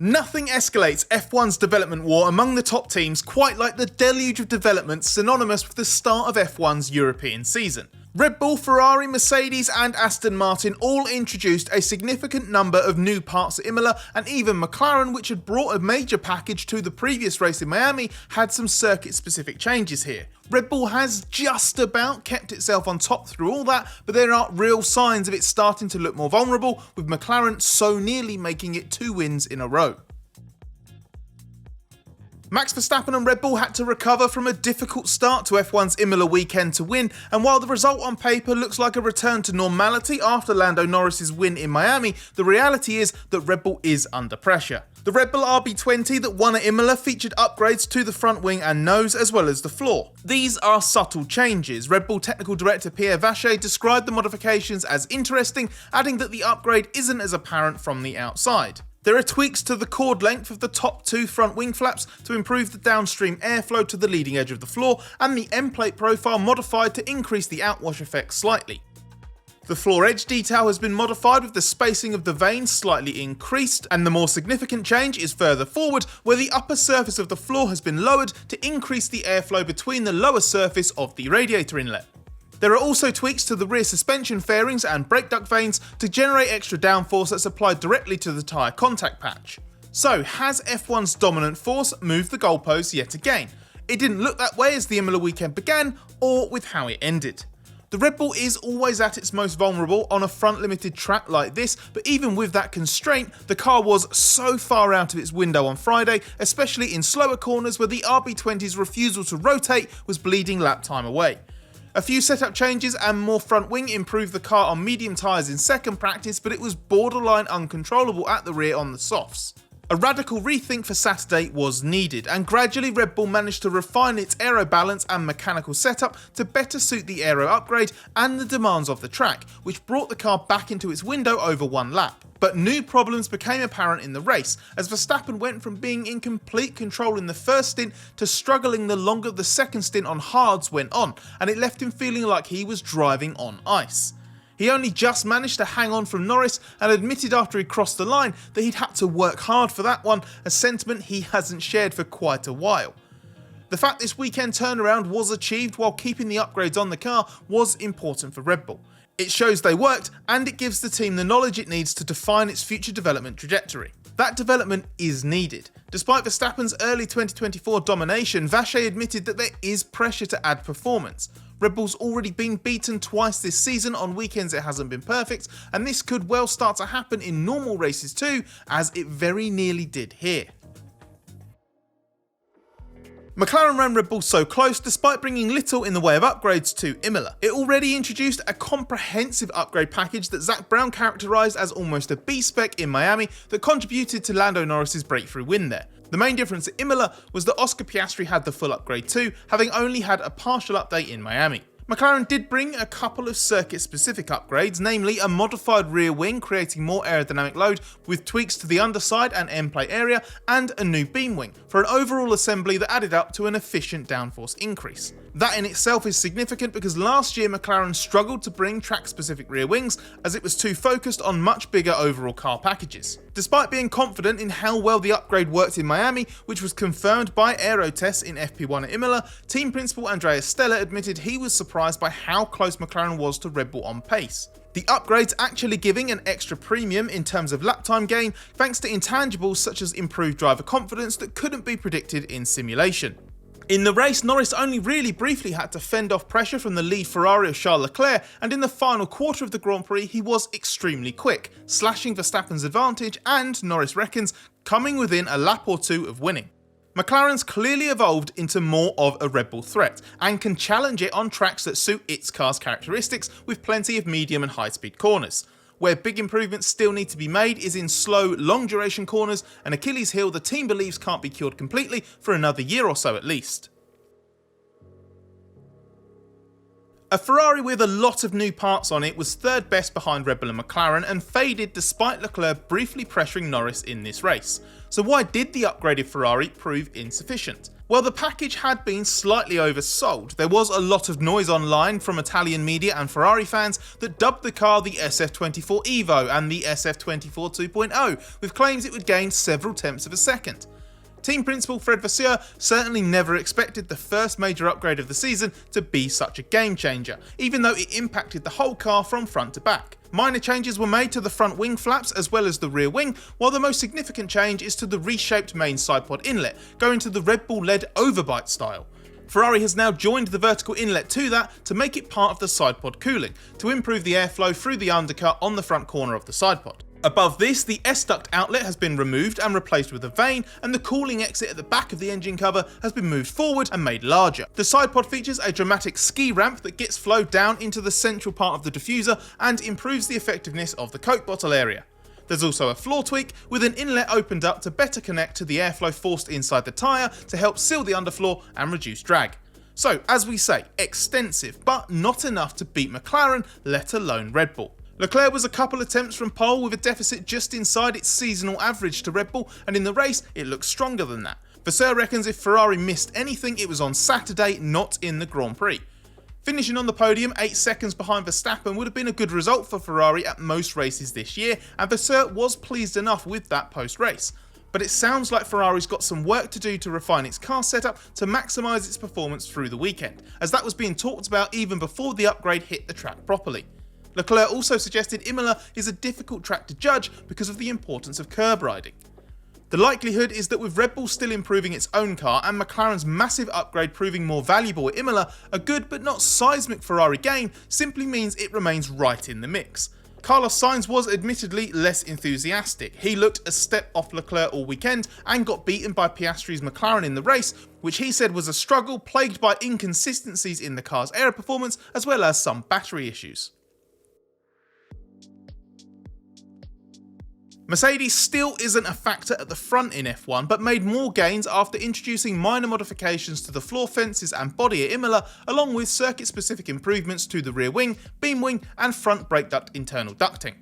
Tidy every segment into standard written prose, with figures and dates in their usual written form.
Nothing escalates F1's development war among the top teams quite like the deluge of developments synonymous with the start of F1's European season. Red Bull, Ferrari, Mercedes and Aston Martin all introduced a significant number of new parts at Imola, and even McLaren, which had brought a major package to the previous race in Miami, had some circuit-specific changes here. Red Bull has just about kept itself on top through all that, but there are real signs of it starting to look more vulnerable, with McLaren so nearly making it 2 wins in a row. Max Verstappen and Red Bull had to recover from a difficult start to F1's Imola weekend to win, and while the result on paper looks like a return to normality after Lando Norris's win in Miami, the reality is that Red Bull is under pressure. The Red Bull RB20 that won at Imola featured upgrades to the front wing and nose as well as the floor. These are subtle changes. Red Bull technical director Pierre Vacher described the modifications as interesting, adding that the upgrade isn't as apparent from the outside. There are tweaks to the chord length of the top 2 front wing flaps to improve the downstream airflow to the leading edge of the floor, and the end plate profile modified to increase the outwash effect slightly. The floor edge detail has been modified with the spacing of the vanes slightly increased, and the more significant change is further forward, where the upper surface of the floor has been lowered to increase the airflow between the lower surface of the radiator inlet. There are also tweaks to the rear suspension fairings and brake duct vanes to generate extra downforce that's applied directly to the tyre contact patch. So, has F1's dominant force moved the goalposts yet again? It didn't look that way as the Imola weekend began, or with how it ended. The Red Bull is always at its most vulnerable on a front limited track like this, but even with that constraint, the car was so far out of its window on Friday, especially in slower corners where the RB20's refusal to rotate was bleeding lap time away. A few setup changes and more front wing improved the car on medium tyres in second practice, but it was borderline uncontrollable at the rear on the softs. A radical rethink for Saturday was needed, and gradually Red Bull managed to refine its aero balance and mechanical setup to better suit the aero upgrade and the demands of the track, which brought the car back into its window over 1 lap. But new problems became apparent in the race, as Verstappen went from being in complete control in the first stint to struggling the longer the second stint on hards went on, and it left him feeling like he was driving on ice. He only just managed to hang on from Norris and admitted after he crossed the line that he'd had to work hard for that one, a sentiment he hasn't shared for quite a while. The fact this weekend turnaround was achieved while keeping the upgrades on the car was important for Red Bull. It shows they worked, and it gives the team the knowledge it needs to define its future development trajectory. That development is needed. Despite Verstappen's early 2024 domination, Vacher admitted that there is pressure to add performance. Red Bull's already been beaten twice this season, on weekends it hasn't been perfect, and this could well start to happen in normal races too, as it very nearly did here. McLaren ran Red Bull so close despite bringing little in the way of upgrades to Imola. It already introduced a comprehensive upgrade package that Zak Brown characterised as almost a B-spec in Miami that contributed to Lando Norris's breakthrough win there. The main difference at Imola was that Oscar Piastri had the full upgrade too, having only had a partial update in Miami. McLaren did bring a couple of circuit-specific upgrades, namely a modified rear wing creating more aerodynamic load with tweaks to the underside and end plate area, and a new beam wing, for an overall assembly that added up to an efficient downforce increase. That in itself is significant because last year McLaren struggled to bring track-specific rear wings as it was too focused on much bigger overall car packages. Despite being confident in how well the upgrade worked in Miami, which was confirmed by aero tests in FP1 at Imola, team principal Andrea Stella admitted he was surprised by how close McLaren was to Red Bull on pace. The upgrades actually giving an extra premium in terms of lap time gain thanks to intangibles such as improved driver confidence that couldn't be predicted in simulation. In the race, Norris only really briefly had to fend off pressure from the lead Ferrari of Charles Leclerc, and in the final quarter of the Grand Prix he was extremely quick, slashing Verstappen's advantage and, Norris reckons, coming within a lap or two of winning. McLaren's clearly evolved into more of a Red Bull threat, and can challenge it on tracks that suit its car's characteristics with plenty of medium and high speed corners. Where big improvements still need to be made is in slow, long duration corners, an Achilles heel the team believes can't be cured completely for another year or so at least. A Ferrari with a lot of new parts on it was third best behind Red Bull and McLaren and faded despite Leclerc briefly pressuring Norris in this race. So why did the upgraded Ferrari prove insufficient? Well, the package had been slightly oversold. There was a lot of noise online from Italian media and Ferrari fans that dubbed the car the SF24 Evo and the SF24 2.0, with claims it would gain several tenths of a second. Team principal Fred Vasseur certainly never expected the first major upgrade of the season to be such a game changer, even though it impacted the whole car from front to back. Minor changes were made to the front wing flaps as well as the rear wing, while the most significant change is to the reshaped main sidepod inlet, going to the Red Bull led overbite style. Ferrari has now joined the vertical inlet to that to make it part of the sidepod cooling, to improve the airflow through the undercut on the front corner of the sidepod. Above this, the S-duct outlet has been removed and replaced with a vane, and the cooling exit at the back of the engine cover has been moved forward and made larger. The sidepod features a dramatic ski ramp that gets flow down into the central part of the diffuser and improves the effectiveness of the Coke bottle area. There's also a floor tweak with an inlet opened up to better connect to the airflow forced inside the tyre to help seal the underfloor and reduce drag. So, as we say, extensive, but not enough to beat McLaren, let alone Red Bull. Leclerc was a couple attempts from pole with a deficit just inside its seasonal average to Red Bull, and in the race it looks stronger than that. Vasseur reckons if Ferrari missed anything it was on Saturday, not in the Grand Prix. Finishing on the podium 8 seconds behind Verstappen would have been a good result for Ferrari at most races this year, and Vasseur was pleased enough with that post-race. But it sounds like Ferrari's got some work to do to refine its car setup to maximise its performance through the weekend, as that was being talked about even before the upgrade hit the track properly. Leclerc also suggested Imola is a difficult track to judge because of the importance of curb riding. The likelihood is that with Red Bull still improving its own car and McLaren's massive upgrade proving more valuable at Imola, a good but not seismic Ferrari gain simply means it remains right in the mix. Carlos Sainz was admittedly less enthusiastic. He looked a step off Leclerc all weekend and got beaten by Piastri's McLaren in the race, which he said was a struggle plagued by inconsistencies in the car's aero performance as well as some battery issues. Mercedes still isn't a factor at the front in F1, but made more gains after introducing minor modifications to the floor fences and body at Imola, along with circuit-specific improvements to the rear wing, beam wing and front brake duct internal ducting.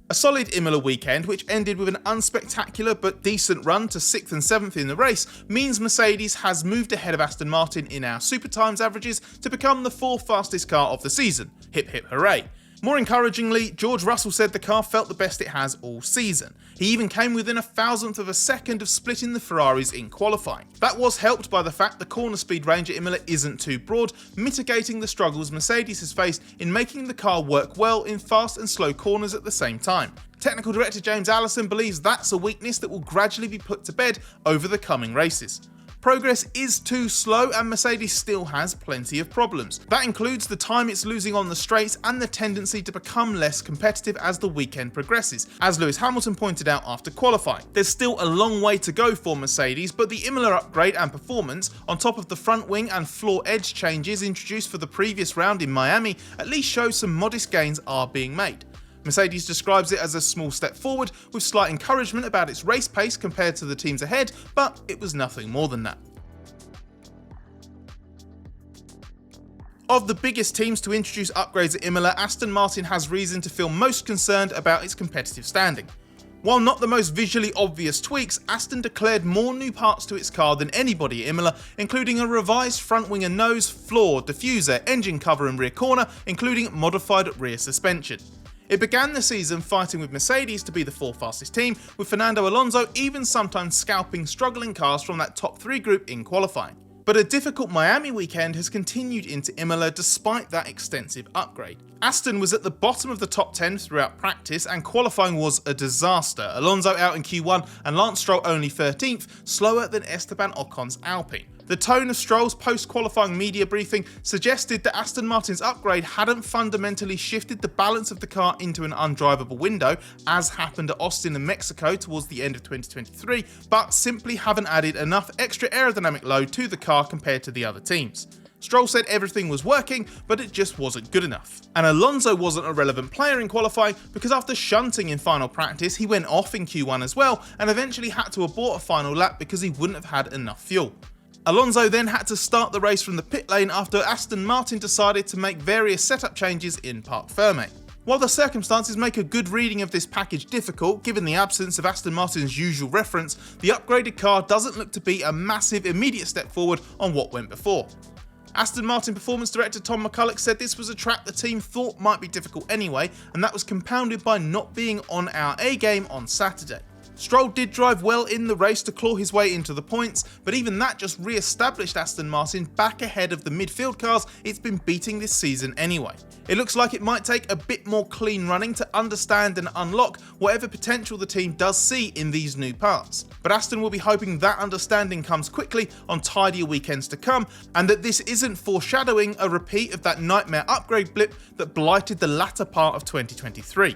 A solid Imola weekend, which ended with an unspectacular but decent run to 6th and 7th in the race, means Mercedes has moved ahead of Aston Martin in our super times averages to become the 4th fastest car of the season. Hip hip hooray. More encouragingly, George Russell said the car felt the best it has all season. He even came within a thousandth of a second of splitting the Ferraris in qualifying. That was helped by the fact the corner speed range at Imola isn't too broad, mitigating the struggles Mercedes has faced in making the car work well in fast and slow corners at the same time. Technical director James Allison believes that's a weakness that will gradually be put to bed over the coming races. Progress is too slow and Mercedes still has plenty of problems. That includes the time it's losing on the straights and the tendency to become less competitive as the weekend progresses, as Lewis Hamilton pointed out after qualifying. There's still a long way to go for Mercedes, but the Imola upgrade and performance, on top of the front wing and floor edge changes introduced for the previous round in Miami, at least shows some modest gains are being made. Mercedes describes it as a small step forward, with slight encouragement about its race pace compared to the teams ahead, but it was nothing more than that. Of the biggest teams to introduce upgrades at Imola, Aston Martin has reason to feel most concerned about its competitive standing. While not the most visually obvious tweaks, Aston declared more new parts to its car than anybody at Imola, including a revised front wing and nose, floor, diffuser, engine cover and rear corner, including modified rear suspension. It began the season fighting with Mercedes to be the 4th fastest team, with Fernando Alonso even sometimes scalping struggling cars from that top 3 group in qualifying. But a difficult Miami weekend has continued into Imola despite that extensive upgrade. Aston was at the bottom of the top 10 throughout practice and qualifying was a disaster. Alonso out in Q1 and Lance Stroll only 13th, slower than Esteban Ocon's Alpine. The tone of Stroll's post-qualifying media briefing suggested that Aston Martin's upgrade hadn't fundamentally shifted the balance of the car into an undrivable window, as happened at Austin and Mexico towards the end of 2023, but simply haven't added enough extra aerodynamic load to the car compared to the other teams. Stroll said everything was working, but it just wasn't good enough. And Alonso wasn't a relevant player in qualifying because after shunting in final practice, he went off in Q1 as well and eventually had to abort a final lap because he wouldn't have had enough fuel. Alonso then had to start the race from the pit lane after Aston Martin decided to make various setup changes in Parc Ferme. While the circumstances make a good reading of this package difficult, given the absence of Aston Martin's usual reference, the upgraded car doesn't look to be a massive immediate step forward on what went before. Aston Martin Performance Director Tom McCulloch said this was a track the team thought might be difficult anyway, and that was compounded by not being on our A game on Saturday. Stroll did drive well in the race to claw his way into the points, but even that just re-established Aston Martin back ahead of the midfield cars it's been beating this season anyway. It looks like it might take a bit more clean running to understand and unlock whatever potential the team does see in these new parts. But Aston will be hoping that understanding comes quickly on tidier weekends to come, and that this isn't foreshadowing a repeat of that nightmare upgrade blip that blighted the latter part of 2023.